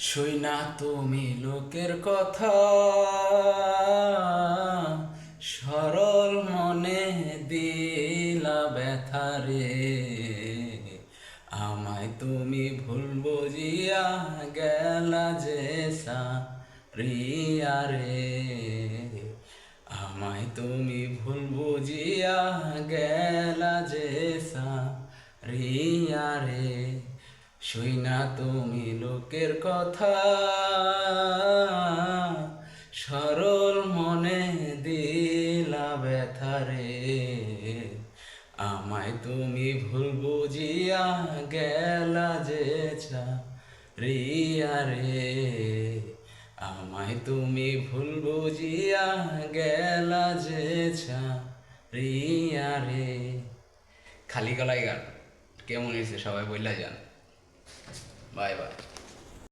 শুই না তুমি লোকের কথা, সরল মনে দিলা ব্যথা রে। আমায় তুমি ভুল বুঝিয়া গেলা যে সারিয়া রে। আমায় তুমি ভুল বুঝিয়া গেলা যে সারিয়া রে। শুই না তুমি লোকের কথা, সরল মনে দিলা ব্যথা রে। আমায় তুমি ভুল বুঝিয়া গেলা যে রিয়া রে। আমায় তুমি ভুল বুঝিয়া গেলা যে রিয়া রে। খালি গলায় গান কেমন হয়েছে সবাই বললা যান। Bye bye.